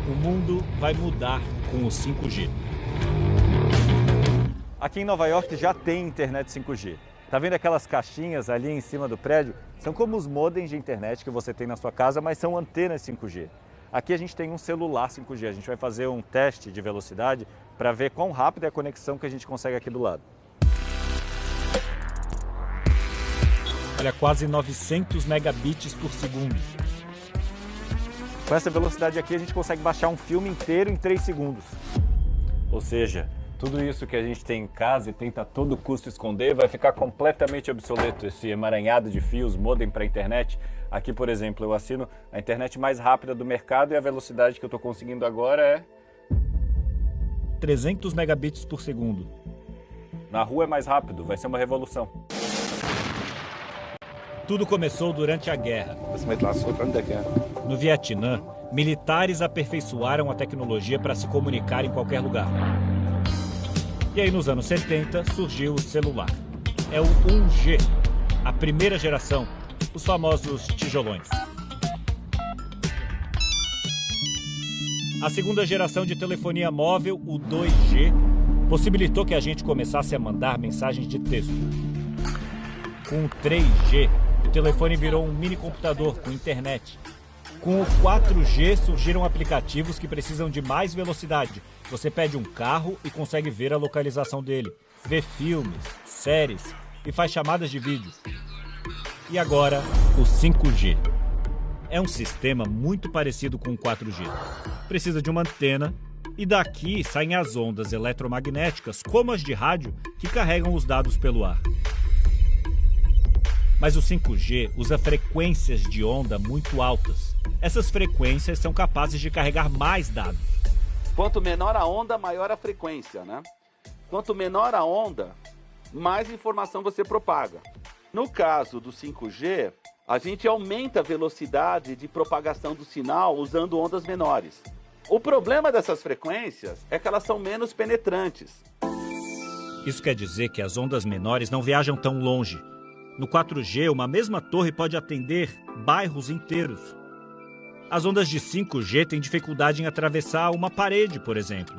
O mundo vai mudar com o 5G. Aqui em Nova York já tem internet 5G. Tá vendo aquelas caixinhas ali em cima do prédio? São como os modems de internet que você tem na sua casa, mas são antenas 5G. Aqui a gente tem um celular 5G. A gente vai fazer um teste de velocidade para ver quão rápida é a conexão que a gente consegue aqui do lado. Olha, quase 900 megabits por segundo. Com essa velocidade aqui a gente consegue baixar um filme inteiro em 3 segundos. Ou seja, tudo isso que a gente tem em casa e tenta a todo custo esconder vai ficar completamente obsoleto. Esse emaranhado de fios, modem para a internet. Aqui, por exemplo, eu assino a internet mais rápida do mercado e a velocidade que eu estou conseguindo agora é 300 megabits por segundo. Na rua é mais rápido, vai ser uma revolução. Tudo começou durante a guerra. No Vietnã, militares aperfeiçoaram a tecnologia para se comunicar em qualquer lugar. E aí, nos anos 70, surgiu o celular. É o 1G, a primeira geração, os famosos tijolões. A segunda geração de telefonia móvel, o 2G, possibilitou que a gente começasse a mandar mensagens de texto. Com o 3G, o telefone virou um mini computador com internet. Com o 4G surgiram aplicativos que precisam de mais velocidade. Você pede um carro e consegue ver a localização dele, vê filmes, séries e faz chamadas de vídeo. E agora, o 5G. É um sistema muito parecido com o 4G. Precisa de uma antena e daqui saem as ondas eletromagnéticas, como as de rádio, que carregam os dados pelo ar. Mas o 5G usa frequências de onda muito altas. Essas frequências são capazes de carregar mais dados. Quanto menor a onda, maior a frequência, né? Quanto menor a onda, mais informação você propaga. No caso do 5G, a gente aumenta a velocidade de propagação do sinal usando ondas menores. O problema dessas frequências é que elas são menos penetrantes. Isso quer dizer que as ondas menores não viajam tão longe. No 4G, uma mesma torre pode atender bairros inteiros. As ondas de 5G têm dificuldade em atravessar uma parede, por exemplo.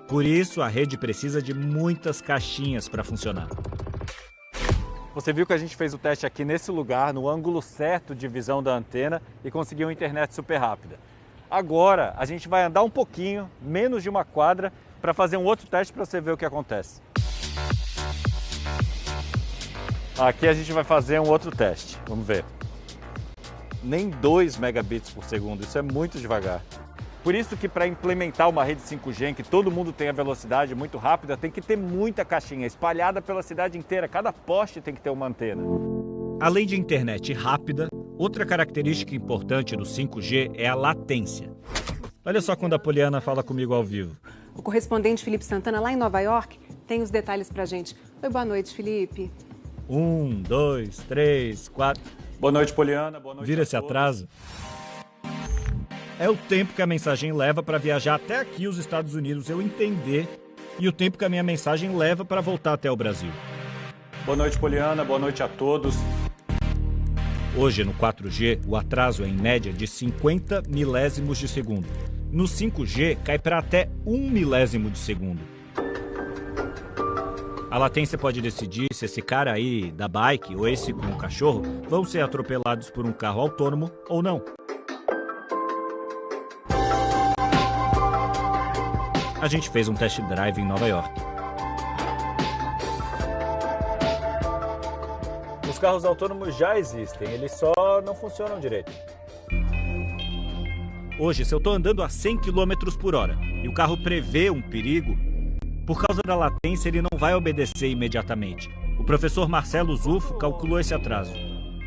Por isso, a rede precisa de muitas caixinhas para funcionar. Você viu que a gente fez o teste aqui nesse lugar, no ângulo certo de visão da antena e conseguiu uma internet super rápida. Agora, a gente vai andar um pouquinho, menos de uma quadra, para fazer um outro teste para você ver o que acontece. Aqui a gente vai fazer um outro teste, vamos ver. Nem 2 megabits por segundo, isso é muito devagar. Por isso que para implementar uma rede 5G em que todo mundo tenha velocidade muito rápida, tem que ter muita caixinha espalhada pela cidade inteira. Cada poste tem que ter uma antena. Além de internet rápida, outra característica importante do 5G é a latência. Olha só quando a Poliana fala comigo ao vivo. O correspondente Felipe Santana, lá em Nova York, tem os detalhes pra gente. Oi, boa noite, Felipe. 1, 2, 3, 4... Boa noite, Poliana. Boa noite. Vira esse atraso. É o tempo que a mensagem leva para viajar até aqui os Estados Unidos, eu entender, e o tempo que a minha mensagem leva para voltar até o Brasil. Boa noite, Poliana. Boa noite a todos. Hoje, no 4G, o atraso é em média de 50 milésimos de segundo. No 5G, cai para até 1 milésimo de segundo. A latência pode decidir se esse cara aí da bike ou esse com o cachorro vão ser atropelados por um carro autônomo ou não. A gente fez um test drive em Nova York. Os carros autônomos já existem, eles só não funcionam direito. Hoje, se eu estou andando a 100 km por hora e o carro prevê um perigo, por causa da latência ele não vai obedecer imediatamente. O professor Marcelo Zufo calculou esse atraso.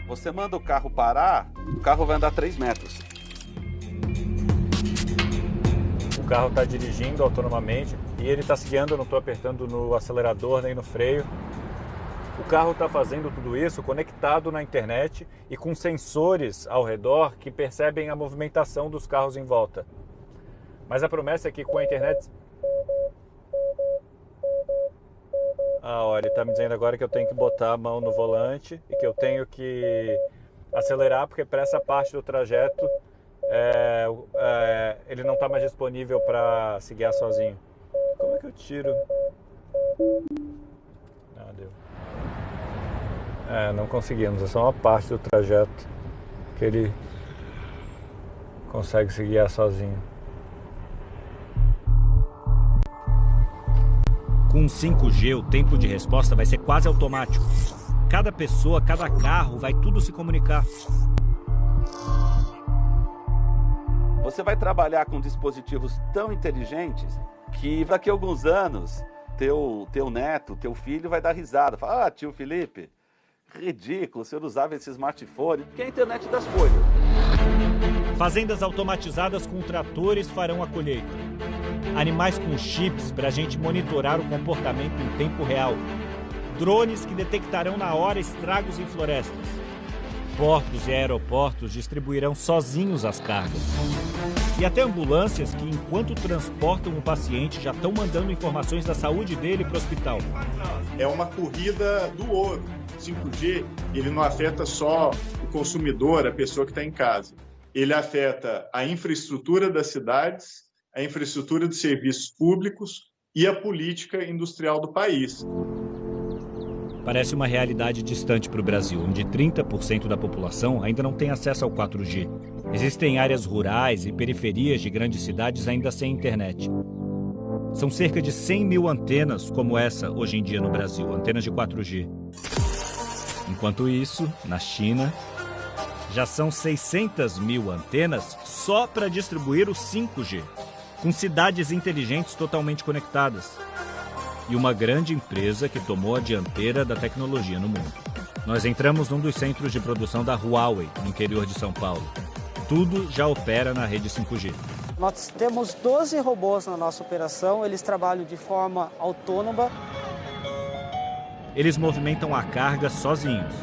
Você manda o carro parar, o carro vai andar 3 metros. O carro está dirigindo autonomamente e ele está se guiando, eu não estou apertando no acelerador nem no freio. O carro está fazendo tudo isso conectado na internet e com sensores ao redor que percebem a movimentação dos carros em volta. Mas a promessa é que com a internet... olha, ele está me dizendo agora que eu tenho que botar a mão no volante e que eu tenho que acelerar, porque para essa parte do trajeto ele não está mais disponível para se guiar sozinho. Como é que eu tiro? Ah, deu. Não conseguimos. É só uma parte do trajeto que ele consegue se guiar sozinho. Com 5G, o tempo de resposta vai ser quase automático. Cada pessoa, cada carro, vai tudo se comunicar. Você vai trabalhar com dispositivos tão inteligentes que daqui a alguns anos, teu neto, teu filho vai dar risada. Fala, ah, tio Felipe, ridículo, o senhor usava esse smartphone, porque é a internet das coisas. Fazendas automatizadas com tratores farão a colheita. Animais com chips para a gente monitorar o comportamento em tempo real. Drones que detectarão na hora estragos em florestas. Portos e aeroportos distribuirão sozinhos as cargas. E até ambulâncias que, enquanto transportam um paciente, já estão mandando informações da saúde dele para o hospital. É uma corrida do ouro. 5G, ele não afeta só o consumidor, a pessoa que está em casa. Ele afeta a infraestrutura das cidades, a infraestrutura de serviços públicos e a política industrial do país. Parece uma realidade distante para o Brasil, onde 30% da população ainda não tem acesso ao 4G. Existem áreas rurais e periferias de grandes cidades ainda sem internet. São cerca de 100 mil antenas como essa hoje em dia no Brasil, antenas de 4G. Enquanto isso, na China, já são 600 mil antenas só para distribuir o 5G, com cidades inteligentes totalmente conectadas. E uma grande empresa que tomou a dianteira da tecnologia no mundo. Nós entramos num dos centros de produção da Huawei, no interior de São Paulo. Tudo já opera na rede 5G. Nós temos 12 robôs na nossa operação, eles trabalham de forma autônoma. Eles movimentam a carga sozinhos.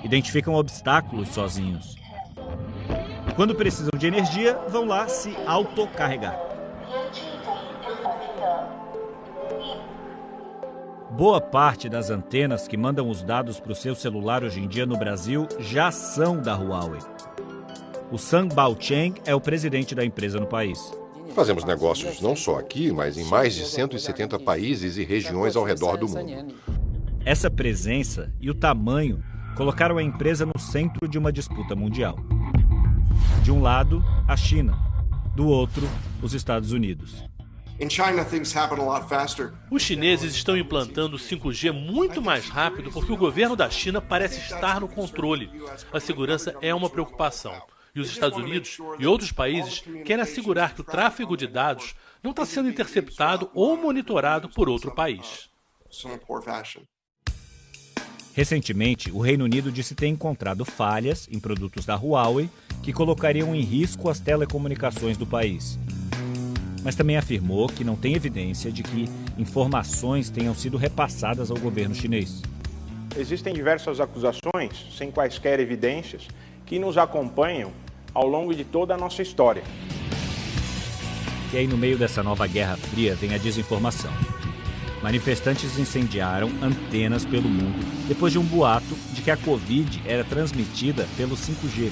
Identificam obstáculos sozinhos. E quando precisam de energia, vão lá se autocarregar. Boa parte das antenas que mandam os dados para o seu celular hoje em dia no Brasil já são da Huawei. O Sang Baocheng é o presidente da empresa no país. Fazemos negócios não só aqui, mas em mais de 170 países e regiões ao redor do mundo. Essa presença e o tamanho colocaram a empresa no centro de uma disputa mundial. De um lado, a China. Do outro, os Estados Unidos. Os chineses estão implantando 5G muito mais rápido porque o governo da China parece estar no controle. A segurança é uma preocupação. E os Estados Unidos e outros países querem assegurar que o tráfego de dados não está sendo interceptado ou monitorado por outro país. Recentemente, o Reino Unido disse ter encontrado falhas em produtos da Huawei que colocariam em risco as telecomunicações do país. Mas também afirmou que não tem evidência de que informações tenham sido repassadas ao governo chinês. Existem diversas acusações, sem quaisquer evidências, que nos acompanham ao longo de toda a nossa história. E aí, no meio dessa nova Guerra Fria, vem a desinformação. Manifestantes incendiaram antenas pelo mundo depois de um boato de que a Covid era transmitida pelo 5G.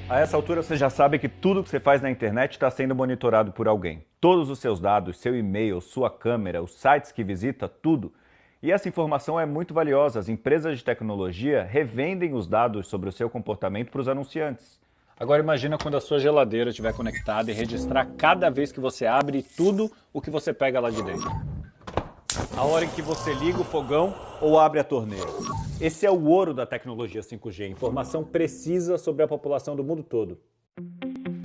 A essa altura você já sabe que tudo que você faz na internet está sendo monitorado por alguém. Todos os seus dados, seu e-mail, sua câmera, os sites que visita, tudo. E essa informação é muito valiosa. As empresas de tecnologia revendem os dados sobre o seu comportamento para os anunciantes. Agora imagina quando a sua geladeira estiver conectada e registrar cada vez que você abre tudo o que você pega lá de dentro. A hora em que você liga o fogão ou abre a torneira. Esse é o ouro da tecnologia 5G, informação precisa sobre a população do mundo todo.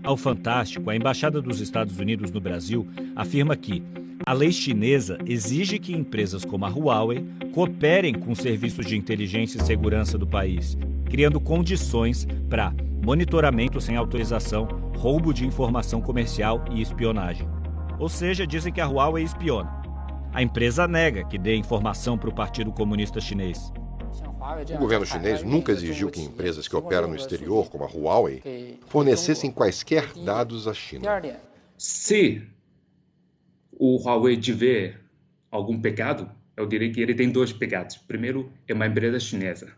Ao Fantástico, a Embaixada dos Estados Unidos no Brasil afirma que a lei chinesa exige que empresas como a Huawei cooperem com serviços de inteligência e segurança do país, criando condições para monitoramento sem autorização, roubo de informação comercial e espionagem. Ou seja, dizem que a Huawei espiona. A empresa nega que dê informação para o Partido Comunista Chinês. O governo chinês nunca exigiu que empresas que operam no exterior, como a Huawei, fornecessem quaisquer dados à China. Se o Huawei tiver algum pecado, eu diria que ele tem dois pecados. Primeiro, é uma empresa chinesa.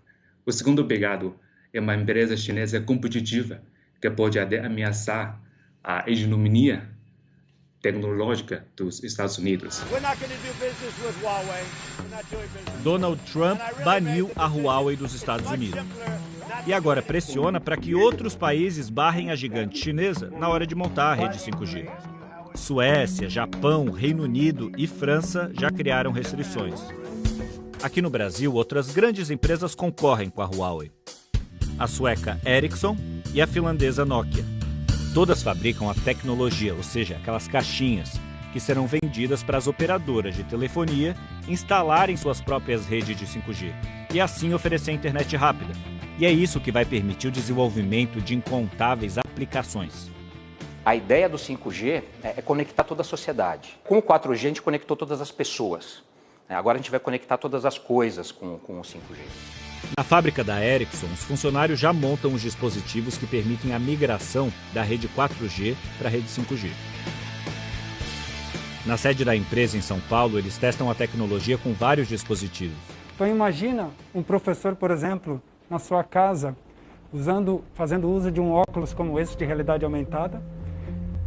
O segundo pecado é uma empresa chinesa competitiva que pode até ameaçar a hegemonia tecnológica dos Estados Unidos. Donald Trump baniu a Huawei dos Estados Unidos. E agora pressiona para que outros países barrem a gigante chinesa na hora de montar a rede 5G. Suécia, Japão, Reino Unido e França já criaram restrições. Aqui no Brasil, outras grandes empresas concorrem com a Huawei. A sueca Ericsson e a finlandesa Nokia. Todas fabricam a tecnologia, ou seja, aquelas caixinhas que serão vendidas para as operadoras de telefonia instalarem suas próprias redes de 5G e assim oferecer internet rápida. E é isso que vai permitir o desenvolvimento de incontáveis aplicações. A ideia do 5G é conectar toda a sociedade. Com o 4G a gente conectou todas as pessoas. Agora a gente vai conectar todas as coisas com o 5G. Na fábrica da Ericsson, os funcionários já montam os dispositivos que permitem a migração da rede 4G para a rede 5G. Na sede da empresa em São Paulo, eles testam a tecnologia com vários dispositivos. Então imagina um professor, por exemplo, na sua casa, fazendo uso de um óculos como esse de realidade aumentada,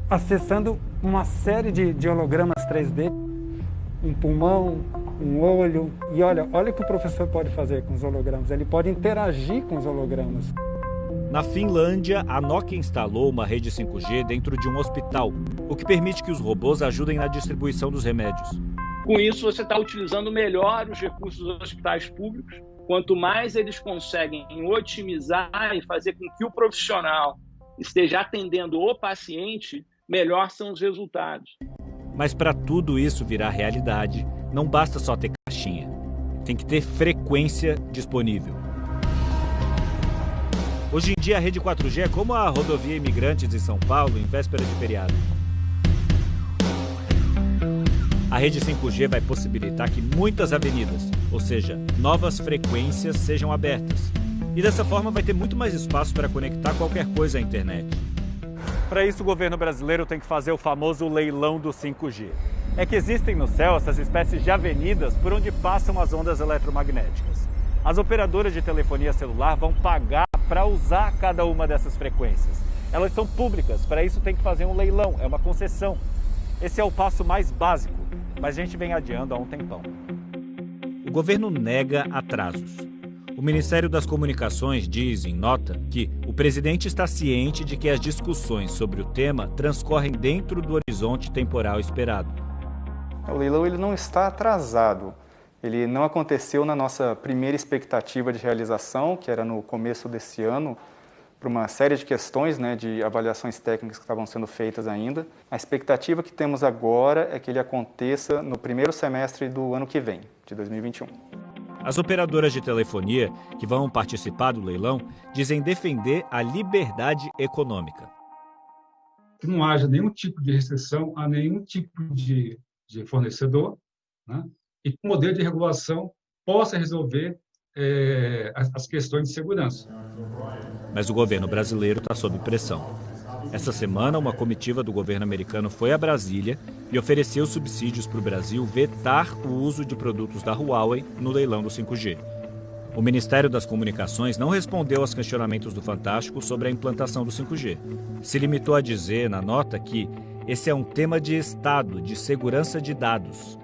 acessando uma série de hologramas 3D, um pulmão, um olho. E olha o que o professor pode fazer com os hologramas. Ele pode interagir com os hologramas. Na Finlândia, a Nokia instalou uma rede 5G dentro de um hospital, o que permite que os robôs ajudem na distribuição dos remédios. Com isso, você está utilizando melhor os recursos dos hospitais públicos. Quanto mais eles conseguem otimizar e fazer com que o profissional esteja atendendo o paciente, melhor são os resultados. Mas para tudo isso virar realidade, não basta só ter caixinha. Tem que ter frequência disponível. Hoje em dia a rede 4G é como a rodovia Imigrantes em São Paulo em véspera de feriado. A rede 5G vai possibilitar que muitas avenidas, ou seja, novas frequências, sejam abertas. E dessa forma vai ter muito mais espaço para conectar qualquer coisa à internet. Para isso, o governo brasileiro tem que fazer o famoso leilão do 5G. É que existem no céu essas espécies de avenidas por onde passam as ondas eletromagnéticas. As operadoras de telefonia celular vão pagar para usar cada uma dessas frequências. Elas são públicas, para isso tem que fazer um leilão, é uma concessão. Esse é o passo mais básico, mas a gente vem adiando há um tempão. O governo nega atrasos. O Ministério das Comunicações diz, em nota, que o presidente está ciente de que as discussões sobre o tema transcorrem dentro do horizonte temporal esperado. O leilão ele não está atrasado. Ele não aconteceu na nossa primeira expectativa de realização, que era no começo desse ano, por uma série de questões, de avaliações técnicas que estavam sendo feitas ainda. A expectativa que temos agora é que ele aconteça no primeiro semestre do ano que vem, de 2021. As operadoras de telefonia que vão participar do leilão dizem defender a liberdade econômica. Que não haja nenhum tipo de restrição a nenhum tipo de fornecedor, e que o modelo de regulação possa resolver as questões de segurança. Mas o governo brasileiro está sob pressão. Essa semana, uma comitiva do governo americano foi a Brasília e ofereceu subsídios para o Brasil vetar o uso de produtos da Huawei no leilão do 5G. O Ministério das Comunicações não respondeu aos questionamentos do Fantástico sobre a implantação do 5G. Se limitou a dizer na nota que esse é um tema de Estado, de segurança de dados.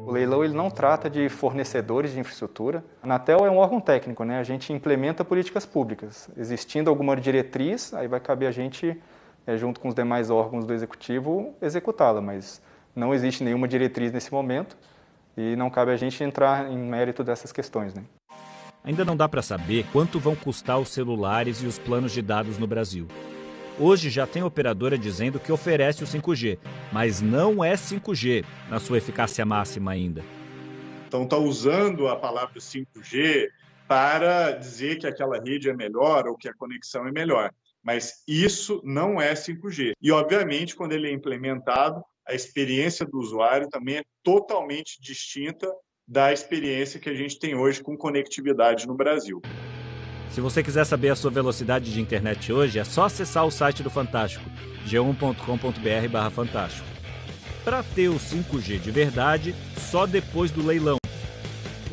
O leilão ele não trata de fornecedores de infraestrutura. A Anatel é um órgão técnico, A gente implementa políticas públicas. Existindo alguma diretriz, aí vai caber a gente, junto com os demais órgãos do Executivo, executá-la. Mas não existe nenhuma diretriz nesse momento e não cabe a gente entrar em mérito dessas questões, Ainda não dá para saber quanto vão custar os celulares e os planos de dados no Brasil. Hoje já tem operadora dizendo que oferece o 5G, mas não é 5G na sua eficácia máxima ainda. Então está usando a palavra 5G para dizer que aquela rede é melhor ou que a conexão é melhor. Mas isso não é 5G. E, obviamente, quando ele é implementado, a experiência do usuário também é totalmente distinta da experiência que a gente tem hoje com conectividade no Brasil. Se você quiser saber a sua velocidade de internet hoje, é só acessar o site do Fantástico, g1.com.br/fantástico. Para ter o 5G de verdade, só depois do leilão.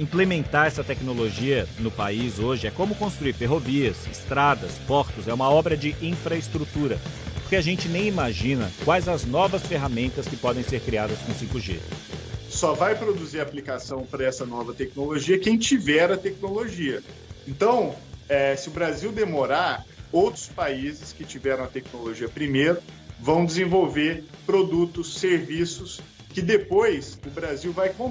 Implementar essa tecnologia no país hoje é como construir ferrovias, estradas, portos, é uma obra de infraestrutura, porque a gente nem imagina quais as novas ferramentas que podem ser criadas com 5G. Só vai produzir aplicação para essa nova tecnologia quem tiver a tecnologia. Então, se o Brasil demorar, outros países que tiveram a tecnologia primeiro vão desenvolver produtos, serviços que depois o Brasil vai comprar.